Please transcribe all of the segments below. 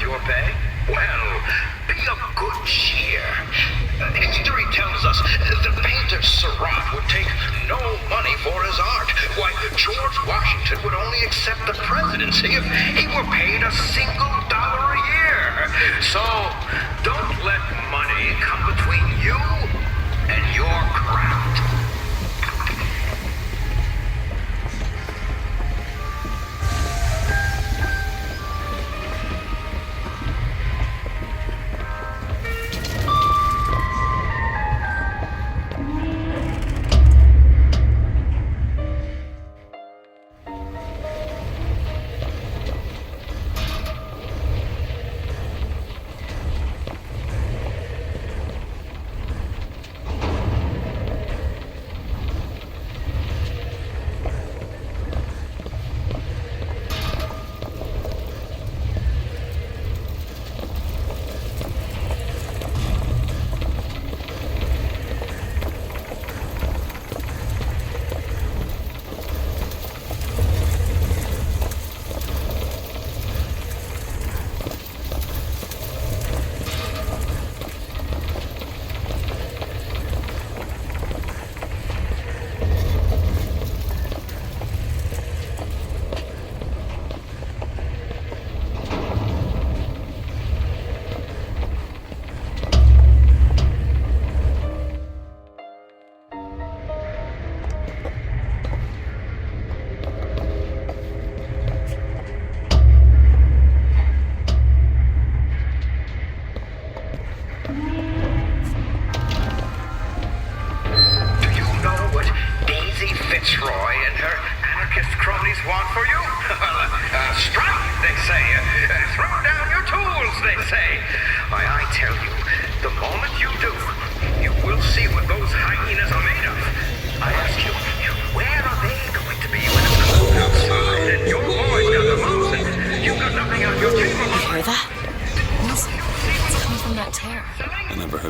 your pay? Well, be of good cheer. History tells us the painter Seurat would take no money for his art. Why, George Washington would only accept the presidency if he were paid a single dollar a year. So, don't let money come between you and your craft.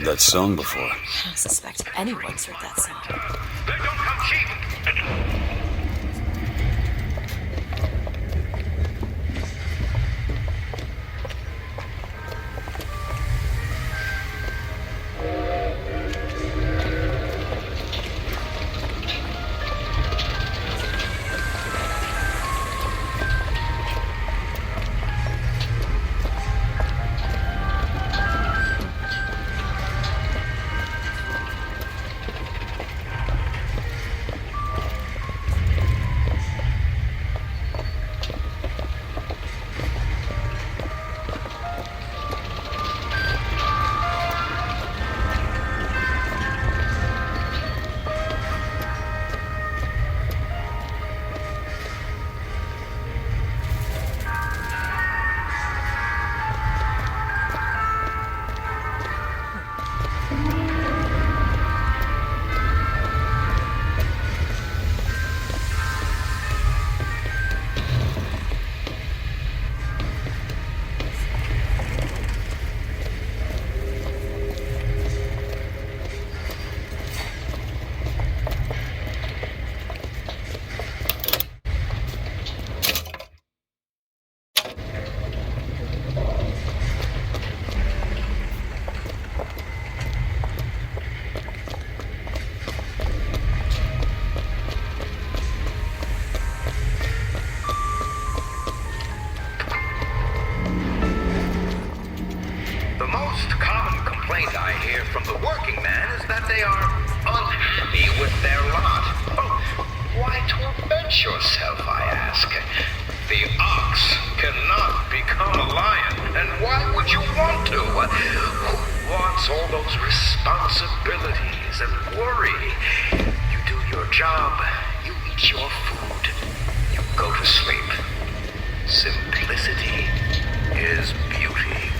That song before. I don't suspect anyone's heard that song. They don't come cheap. Yourself, I ask. The ox cannot become a lion, and why would you want to? Who wants all those responsibilities and worry? You do your job, you eat your food, you go to sleep. Simplicity is beauty.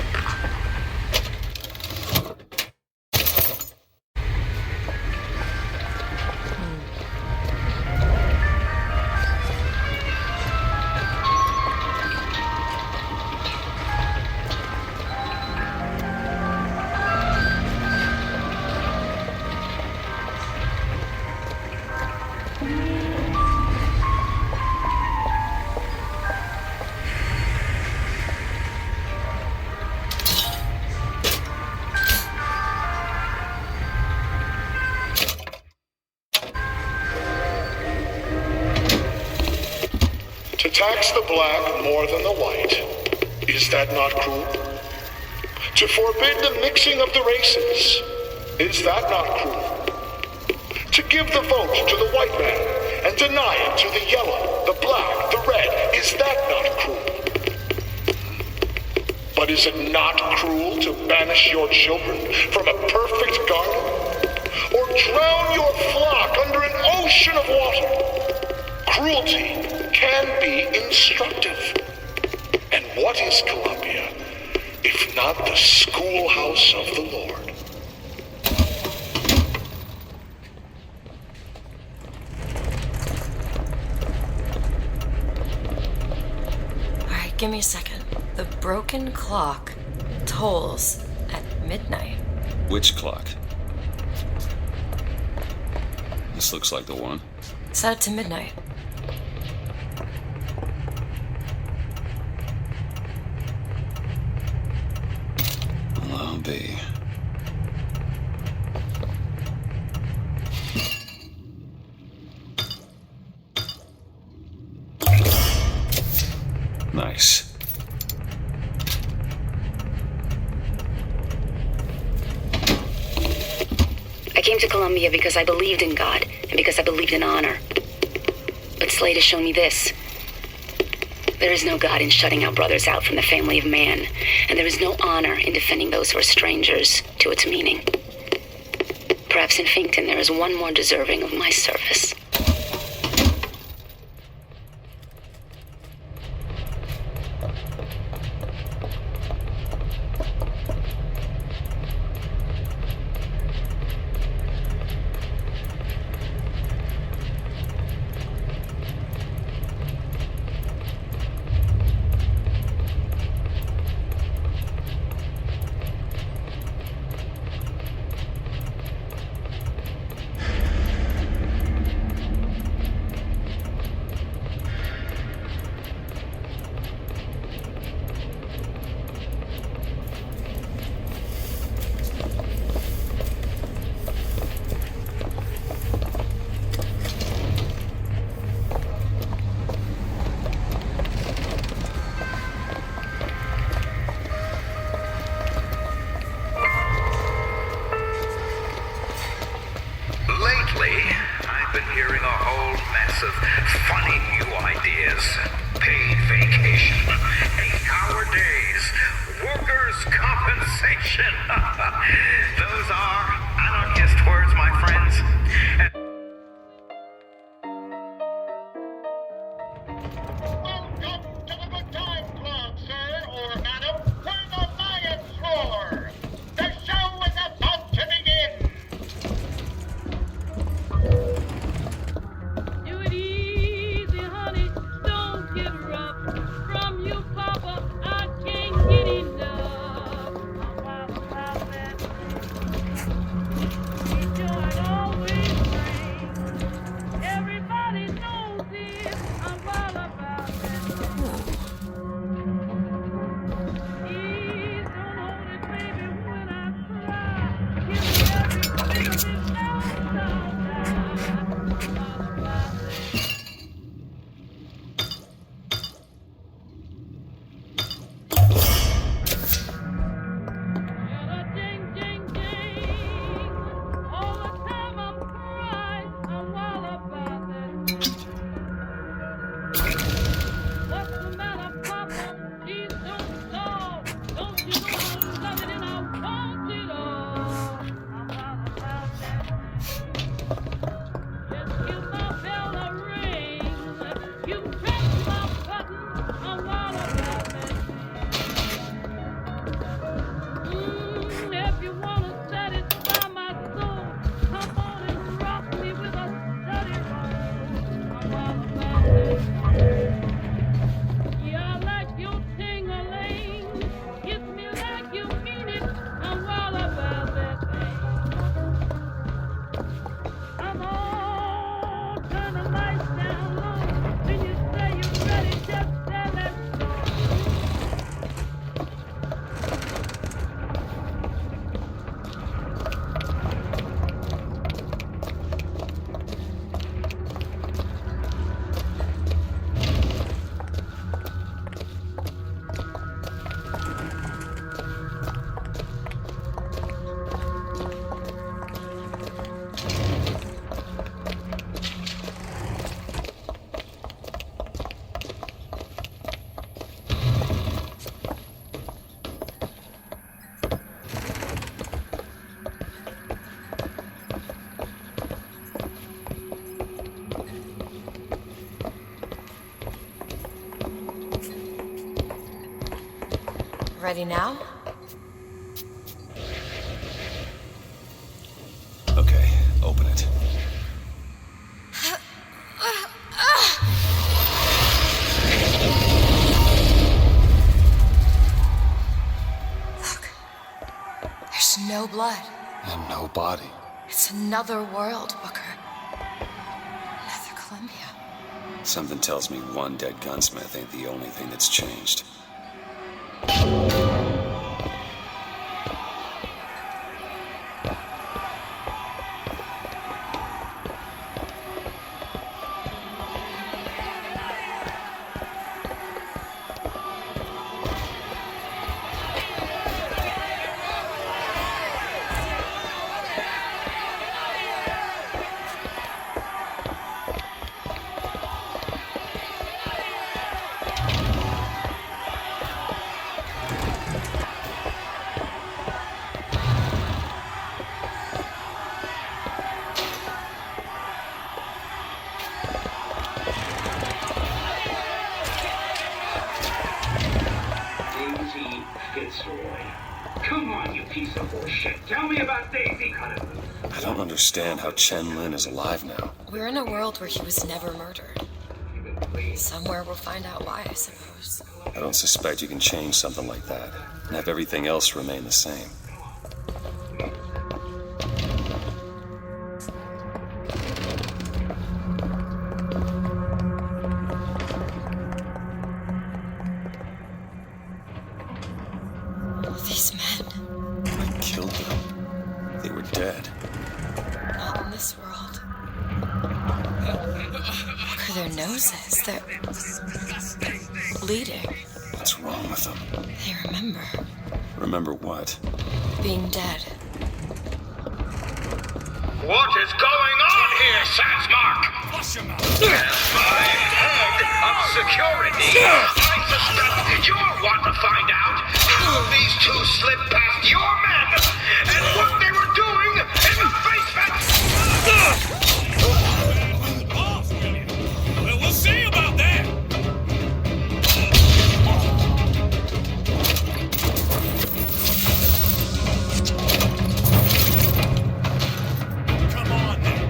To tax the black more than the white, is that not cruel? To forbid the mixing of the races, is that not cruel? To give the vote to the white man and deny it to the yellow, the black, the red, is that not cruel? But is it not cruel to banish your children from a perfect garden? Or drown your flock under an ocean of water? Cruelty can be instructive. And what is Columbia, if not the schoolhouse of the Lord? Alright, give me a second. The broken clock tolls at midnight. Which clock? This looks like the one. Set it to midnight. Well, I'll be. Nice. I came to Columbia because I believed in God and because I believed in honor. But Slade has shown me this. There is no God in shutting our brothers out from the family of man, and there is no honor in defending those who are strangers to its meaning. Perhaps in Finkton there is one more deserving of my service. Lately, I've been hearing a whole mess of funny new ideas. Paid vacation, 8-hour days, workers' compensation. Those are anarchist words, my friends. Welcome to the Good Time Club, sir or madam, where the lions roar. The show is about to begin. Do it easy, honey. Don't get rough. From you, Papa, I can't get enough. I'm wild about that. The joy it always brings. Everybody knows it. I'm wild about that. Please don't hold it, baby, when I cry. Give me every kiss and down, down, down. I'm wild about that. Ding, ding, ding. All the time I'm crying, I'm wild about that. What's the matter, Papa? Please don't stop. Don't you know I love it and I want it all? I'm wild about that. Just give my bell a ring. You press my button, I'm wild about that. If you wanna satisfy my soul, come on and rock me with a steady roll. I'm all about that. Yeah, I like your ting-a-ling. Kiss me like you mean it. I'm all about that thing. Come on, turn the lights down low. When you say you're ready, just say let's go. Ready now? Okay, open it. Look. There's no blood. And no body. It's another world, Booker. Another Columbia. Something tells me one dead gunsmith ain't the only thing that's changed. Daisy Fitzroy. Come on, you piece of bullshit. Tell me about Daisy Cunningham. I don't understand how Chen Lin is alive now. We're in a world where he was never murdered. Somewhere we'll find out why, I suppose. I don't suspect you can change something like that and have everything else remain the same. These men, I killed them. They were dead. not in this world. Look at their noses. They're bleeding. What's wrong with them? They remember Remember what? being dead. What is going on here, Sansmark? As my head of security, I suspect you'll want to find out how these two slipped past your men and what they were doing in the basement. Well, we'll see about that. Come on now.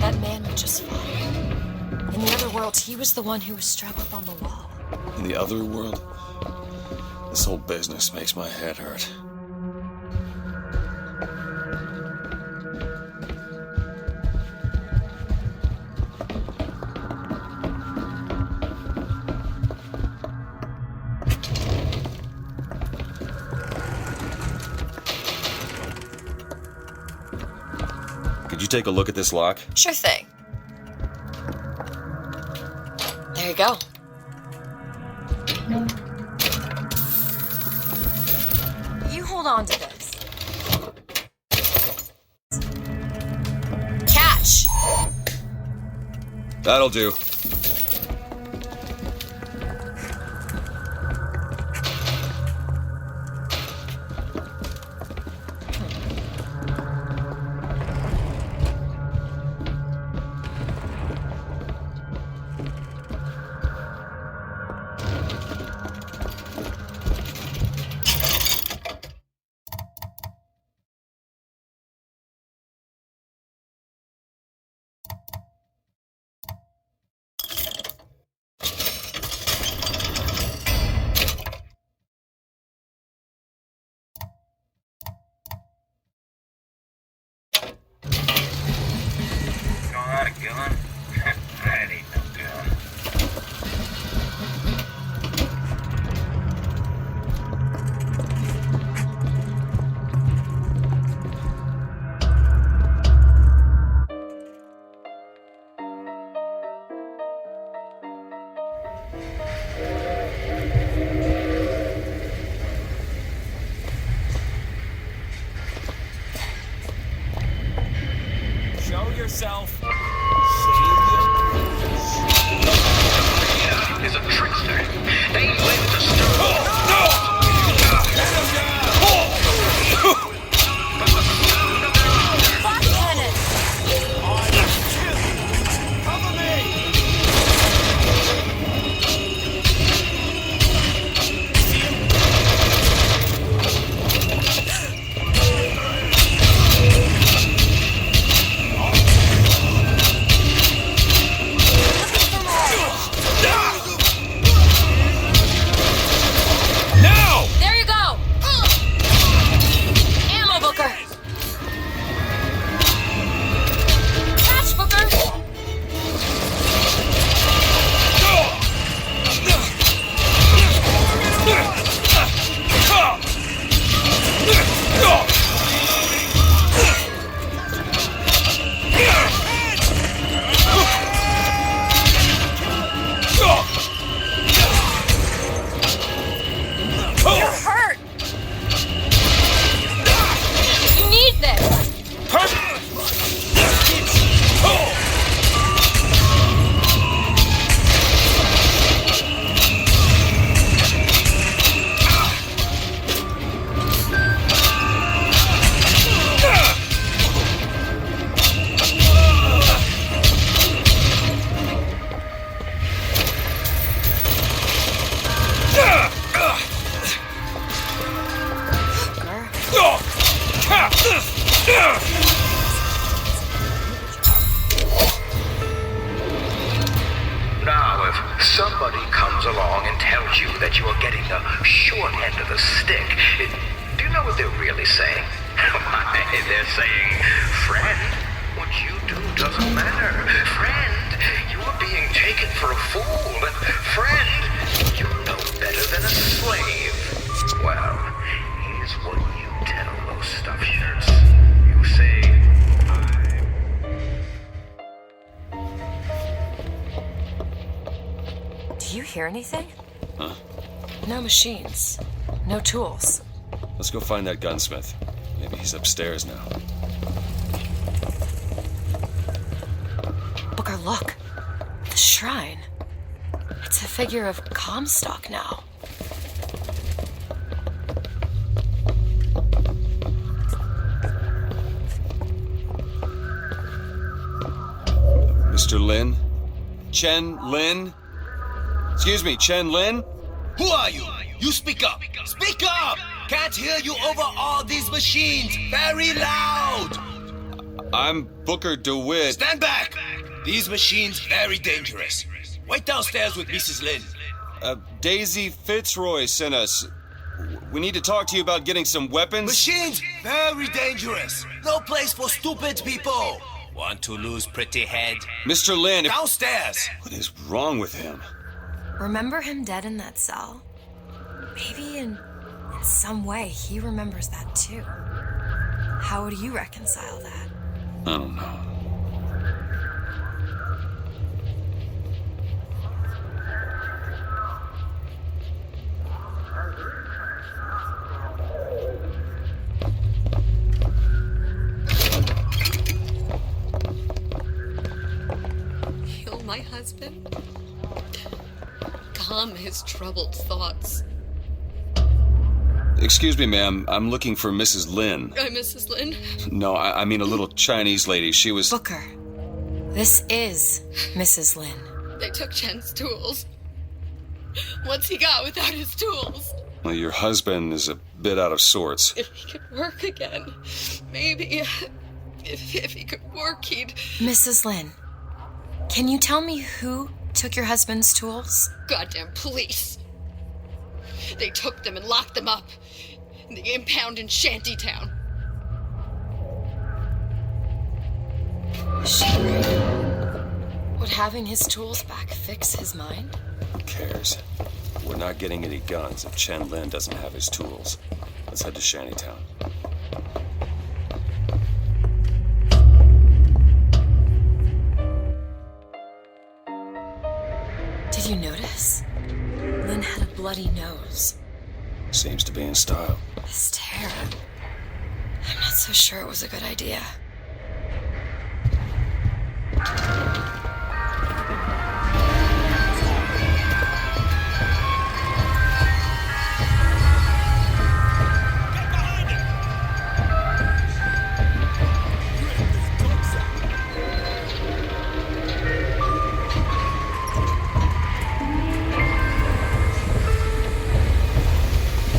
That man was just fine. In the other worlds, he was the one who was strapped up on the wall. In the other world? This whole business makes my head hurt. Could you take a look at this lock? Sure thing. There you go. You hold on to this. Catch! That'll do. Gun? That ain't no gun. Show yourself. Is a trickster. They live to stir. Fire cannon! Cover me! They're saying, friend, what you do doesn't matter. Friend, you are being taken for a fool. And friend, you're no better than a slave. Well, here's what you tell those stuffed shirts. You say, Do you hear anything? Huh? No machines. No tools. Let's go find that gunsmith. Maybe he's upstairs now. Booker, look. The shrine. It's a figure of Comstock now. Mr. Lin? Chen Lin? Excuse me, Chen Lin? Who are you? You speak up! Speak up! Can't hear you over all these machines! Very loud! I'm Booker DeWitt. Stand back! These machines very dangerous. Wait downstairs with Mrs. Lin. Daisy Fitzroy sent us. We need to talk to you about getting some weapons. Machines very dangerous. No place for stupid people. Want to lose pretty head? Mr. Lin, Downstairs! what is wrong with him? Remember him dead in that cell? Maybe in some way he remembers that too. How would you reconcile that? I don't know. Kill my husband? Calm his troubled thoughts. Excuse me, ma'am. I'm looking for Mrs. Lin. I'm Mrs. Lin. No, I mean a little Chinese lady. She was... Booker, this is Mrs. Lin. They took Chen's tools. What's he got without his tools? Well, your husband is a bit out of sorts. If he could work again, maybe. If he could work, he'd... Mrs. Lin, can you tell me who took your husband's tools? Goddamn police. They took them and locked them up in the impound in Shantytown. Would having his tools back fix his mind? Who cares? We're not getting any guns if Chen Lin doesn't have his tools. Let's head to Shantytown. Did you notice? Lin had a bloody nose. Seems to be in style. This tear. I'm not so sure it was a good idea.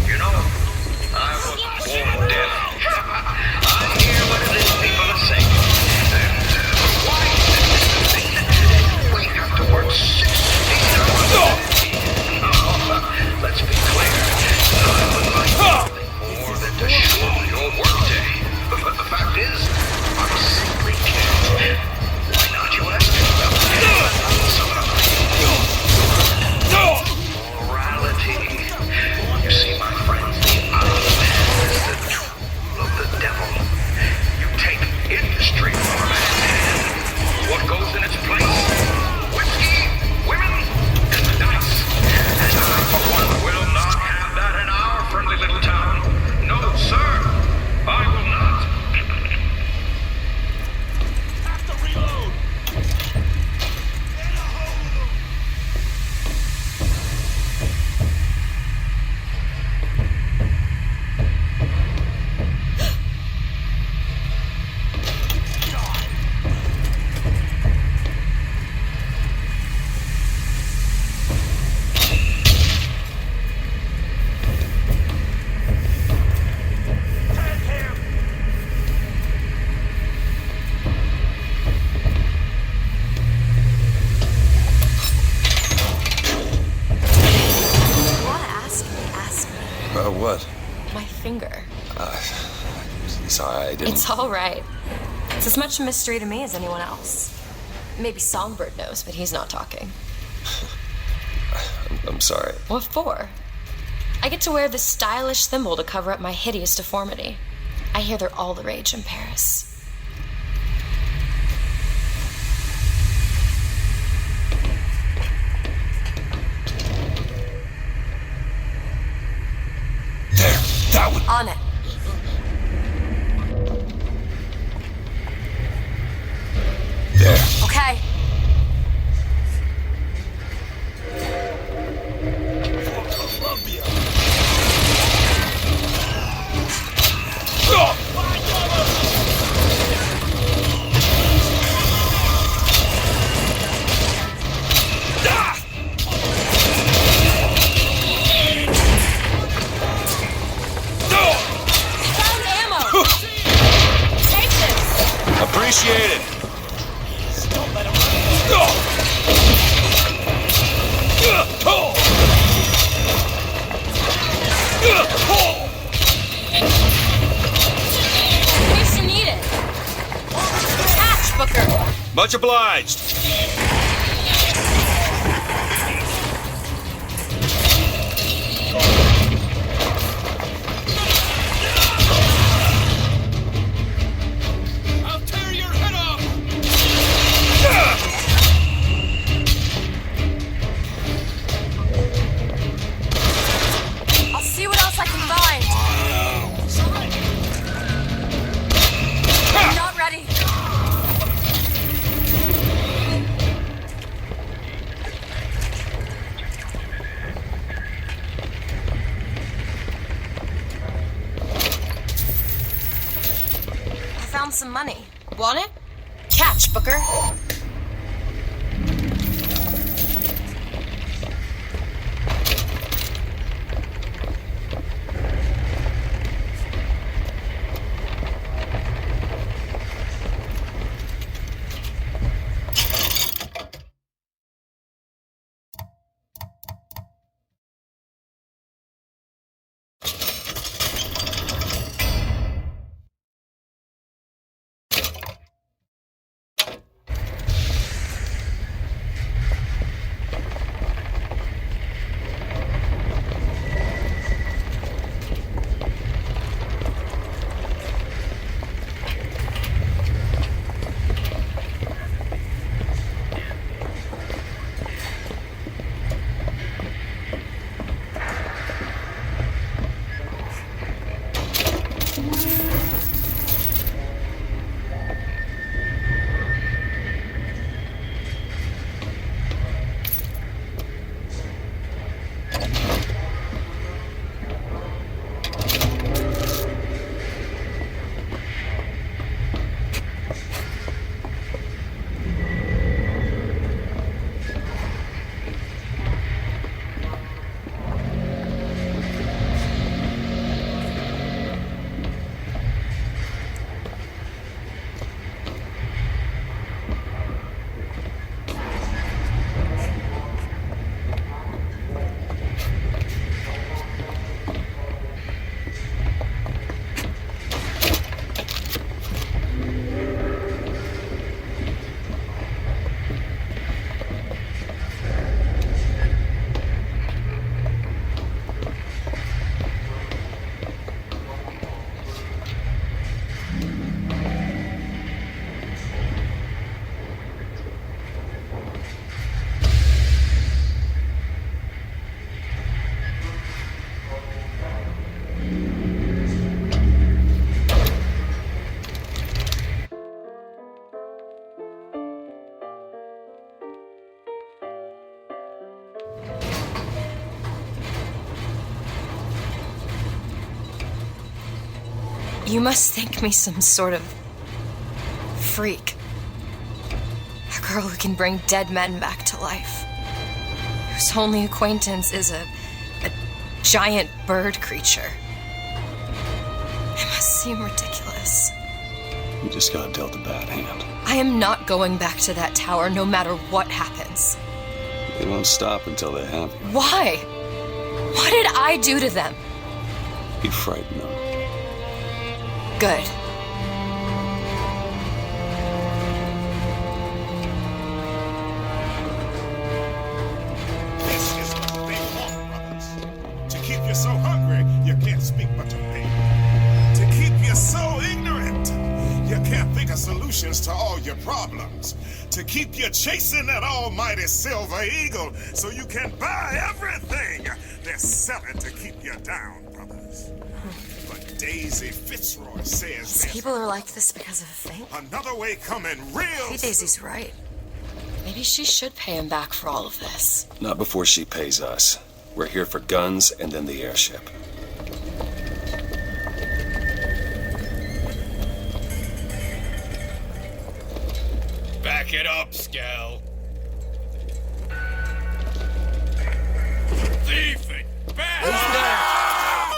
you know, I was born deaf. I hear what it is people Sorry, I didn't... It's all right. It's as much a mystery to me as anyone else. Maybe Songbird knows, but he's not talking. I'm sorry. What for? I get to wear this stylish thimble to cover up my hideous deformity. I hear they're all the rage in Paris. There, that one. On it. There. Okay. Columbia. Found ammo! Take this! Appreciate it. Don't let him run. In case you need it. Catch, Booker! Much obliged. I'll tear your head off. I'll see what else I can find. I'm not ready. I found some money. Want it? Catch, Booker. You must think me some sort of freak. A girl who can bring dead men back to life. Whose only acquaintance is a giant bird creature. It must seem ridiculous. You just got dealt a bad hand. I am not going back to that tower no matter what happens. They won't stop until they have you. Why? What did I do to them? You frighten them. Good. This is what they want, brothers. To keep you so hungry, you can't speak but to pay. To keep you so ignorant, you can't think of solutions to all your problems. To keep you chasing that almighty silver eagle so you can buy everything. They're selling to keep you down, brothers. But Daisy Fitzroy says there's People are like this because of a thing. another way coming real Maybe Daisy's right. Maybe she should pay him back for all of this. Not before she pays us. We're here for guns and then the airship. Back it up, Scal. Thieving! Bad!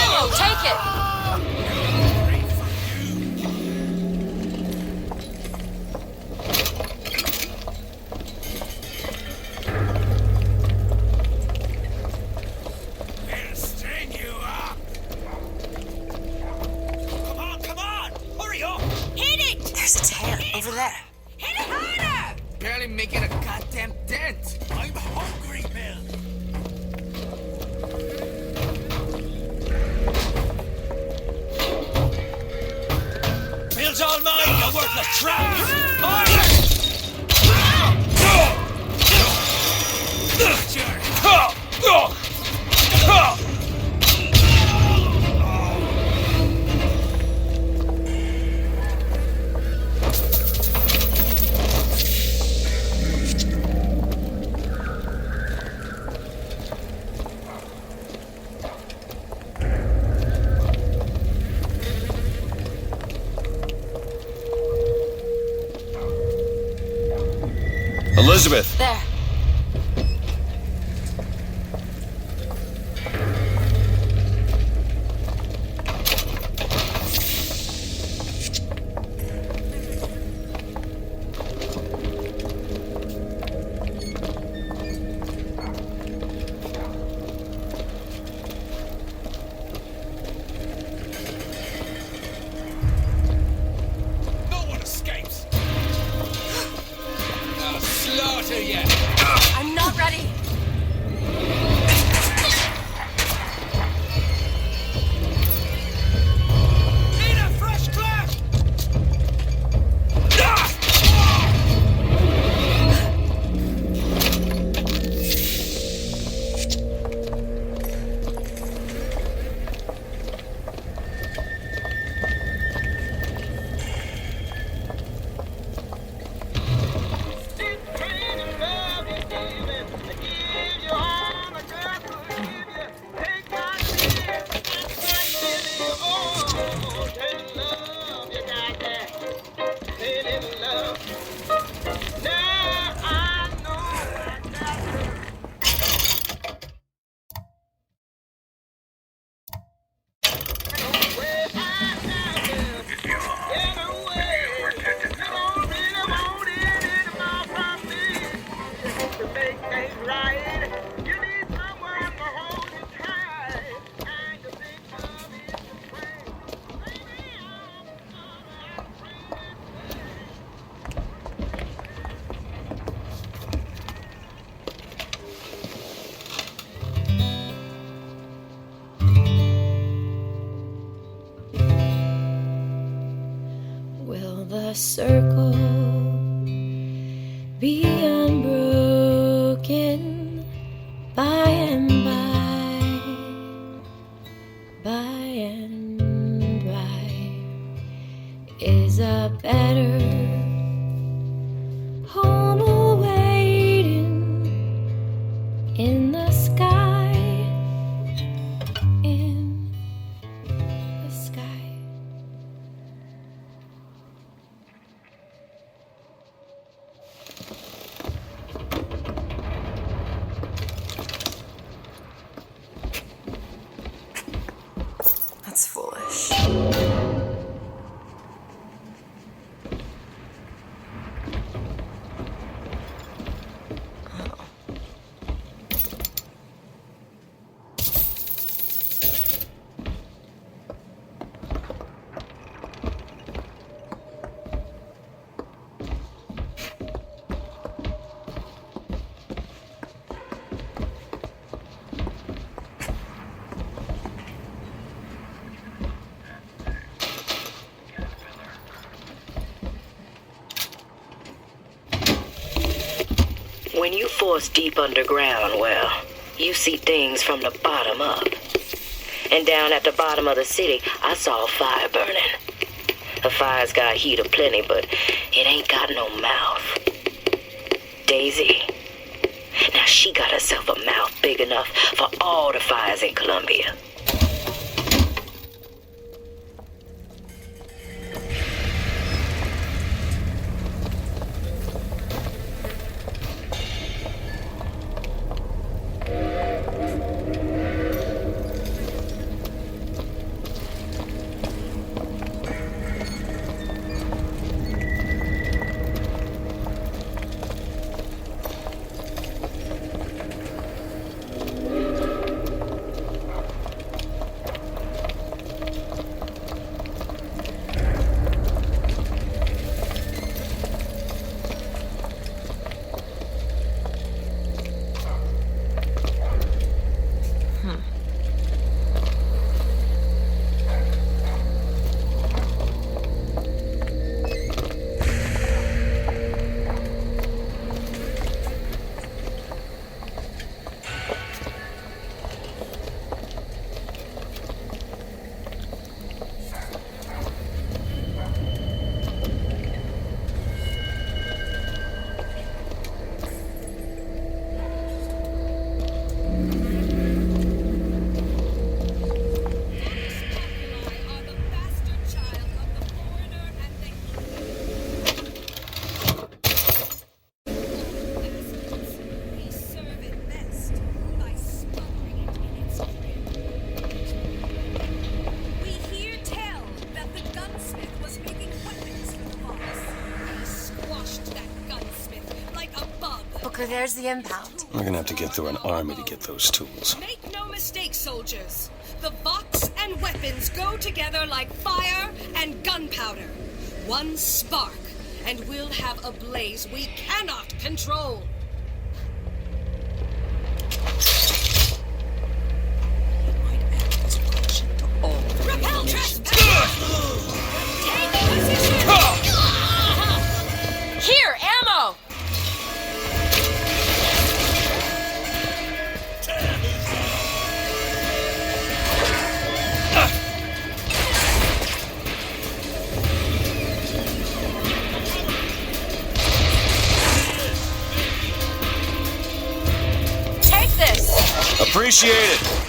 Ammo, take it! We'll string you up! Come on! Hurry up! Hit it! There's a tail over there. Hit it harder! Barely making a goddamn dent. I'm hungry, Bill! Bill's all mine, you worthless trap! Elizabeth! There. No one escapes! I'll slaughter you! I'm not ready. Need a fresh clap! Will the circle be unbroken by and by, by and by? Is a better home awaiting in the sky, in the sky? you force deep underground, well, you see things from the bottom up. And down at the bottom of the city, I saw a fire burning. The fire's got heat aplenty, but it ain't got no mouth. Daisy. Now she got herself a mouth big enough for all the fires in Columbia. There's the impound. We're gonna have to get through an army to get those tools. Make no mistake, soldiers. The box and weapons go together like fire and gunpowder. One spark, and we'll have a blaze we cannot control. Repel trespass! Take position! Here, ammo! Appreciate it.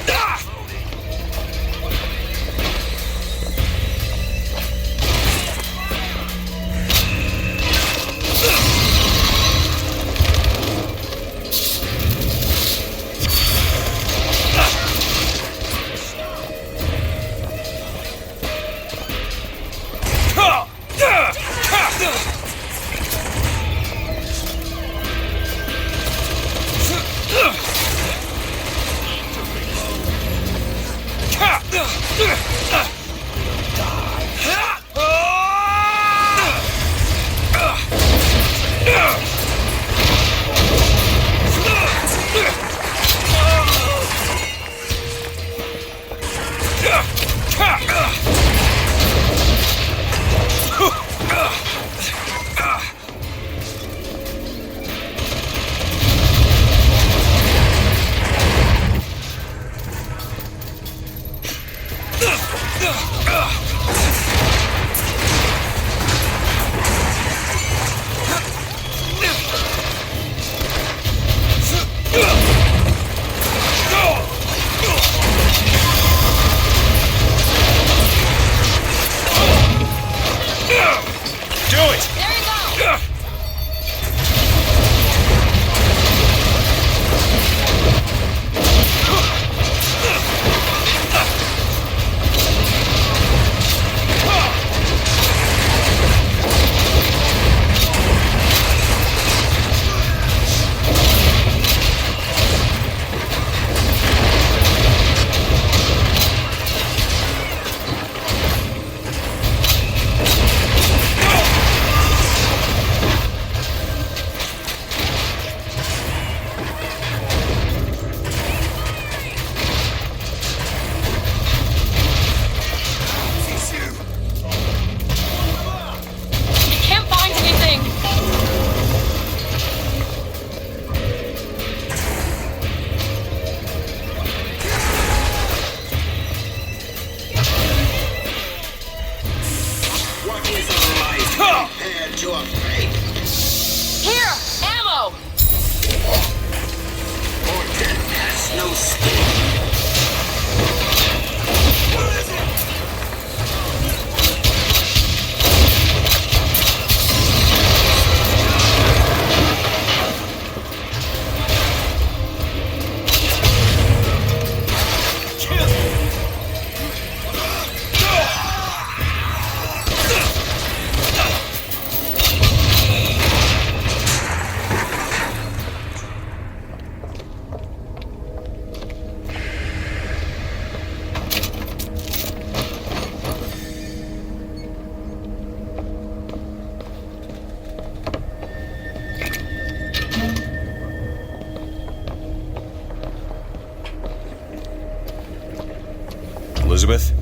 Elizabeth?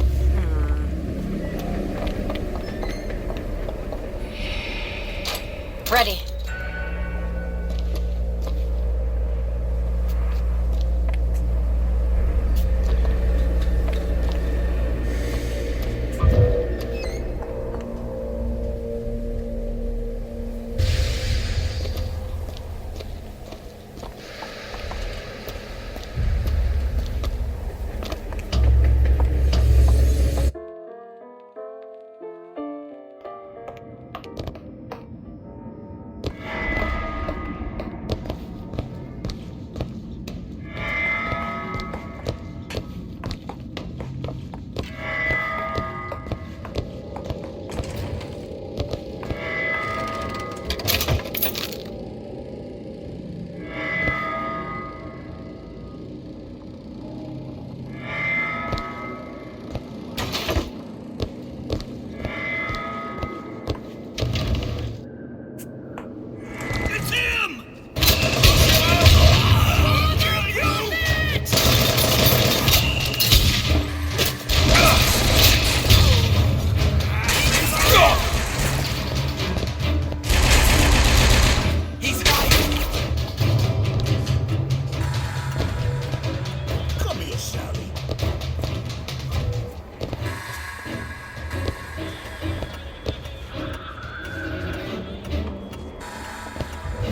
Ready.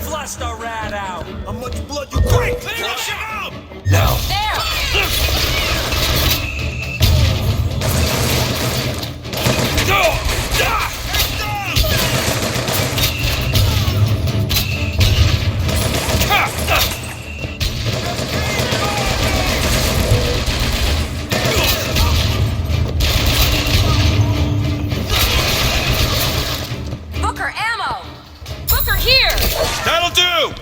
Flush the rat out! How much blood you quick! Flush him out! Now! Booker, ammo! Booker, here! That'll do!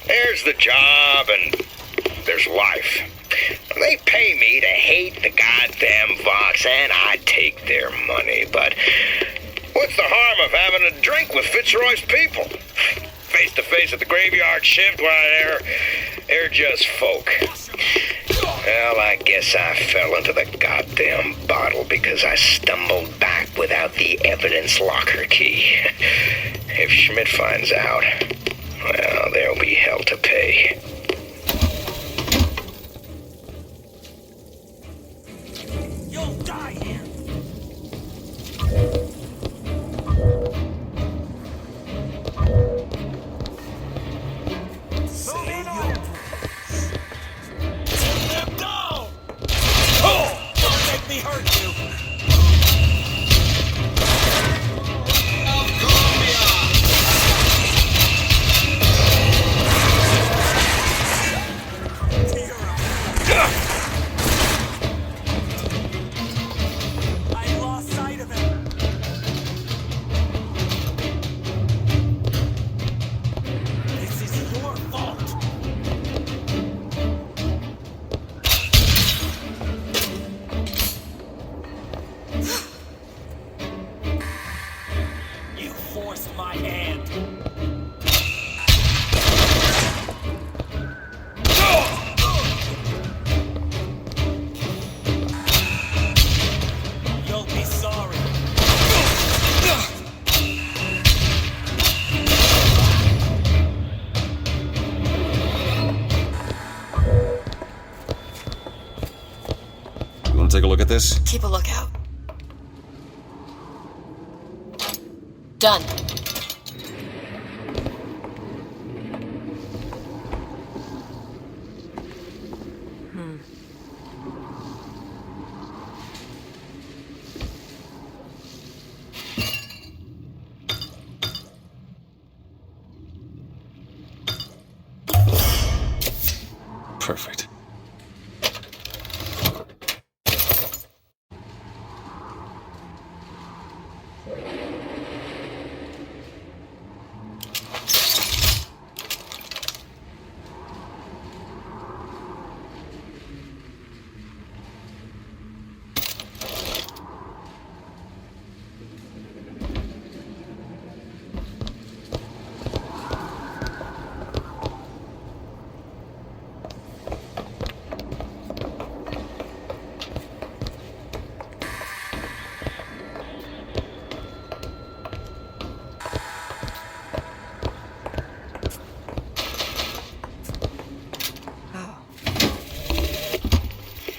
There's the job and there's life. They pay me to hate the goddamn Vox, and I take their money, but what's the harm of having a drink with Fitzroy's people? Face to face at the graveyard shift, why, they're just folk. Well, I guess I fell into the goddamn bottle because I stumbled back without the evidence locker key. If Schmidt finds out, well, there'll be hell to pay. You'll die here! Say your prayers. Let them go! Oh! Don't make me hurt you! Want to take a look at this? Keep a lookout. Done. Perfect.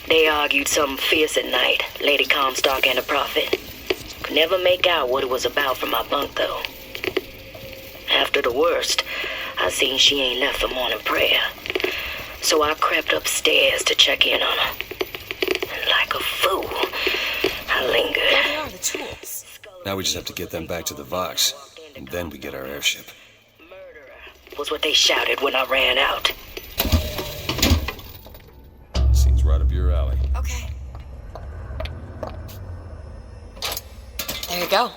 They argued something fierce at night, Lady Comstock and the Prophet. Could never make out what it was about from my bunk, though. After the worst, I seen she ain't left for morning prayer. So I crept upstairs to check in on her. And like a fool, I lingered. There they are, the tools. Now we just have to get them back to the Vox, and then we get our airship. Murderer was what they shouted when I ran out. Seems right up your alley. Okay. There you go.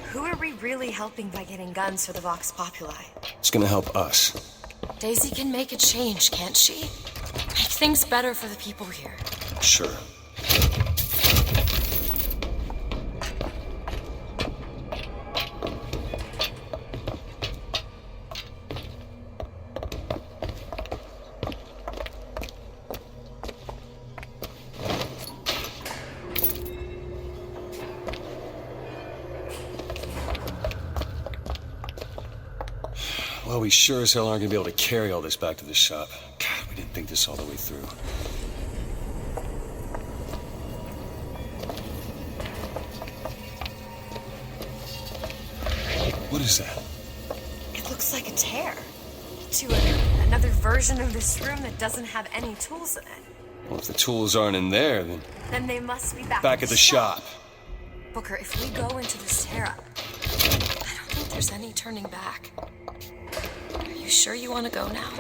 Who are we really helping by getting guns for the Vox Populi? It's gonna help us. Daisy can make a change, can't she? Make things better for the people here. Sure. Well, we sure as hell aren't gonna be able to carry all this back to the shop. God, we didn't think this all the way through. What is that? It looks like a tear to another version of this room that doesn't have any tools in it. Well, if the tools aren't in there, Then they must be back at the shop. Booker, if we go into this tear up, I don't think there's any turning back. Are you sure you want to go now?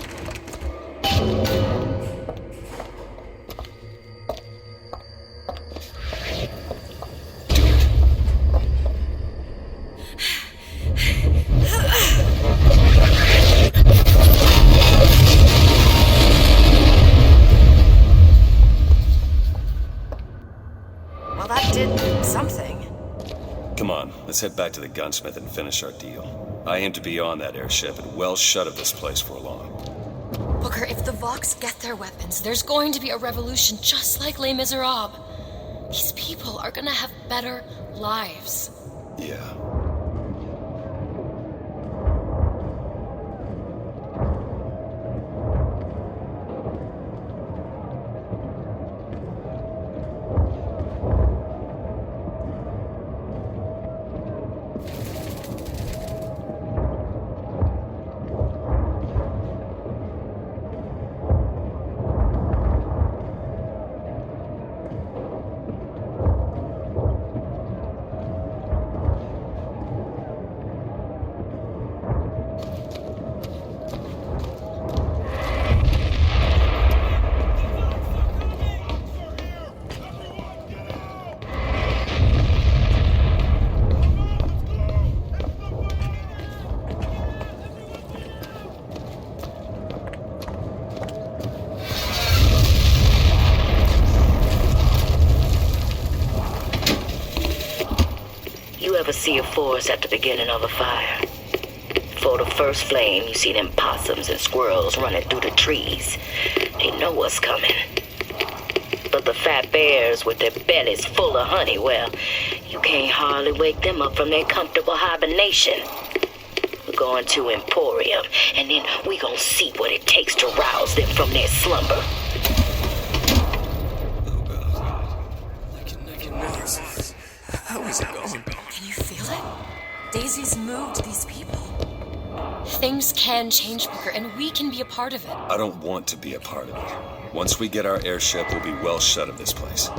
Well, that did something. Come on, let's head back to the gunsmith and finish our deal. I aim to be on that airship and well shut of this place for long. Booker, if the Vox get their weapons, there's going to be a revolution just like Les Miserables. These people are gonna have better lives. Yeah. You ever see a forest at the beginning of a fire? For the first flame, you see them possums and squirrels running through the trees. They know what's coming. But the fat bears with their bellies full of honey, well, you can't hardly wake them up from their comfortable hibernation. We're going to Emporium, and then we gonna see what it takes to rouse them from their slumber. Daisy's moved these people. Things can change, Booker, and we can be a part of it. I don't want to be a part of it. Once we get our airship, we'll be well shut of this place.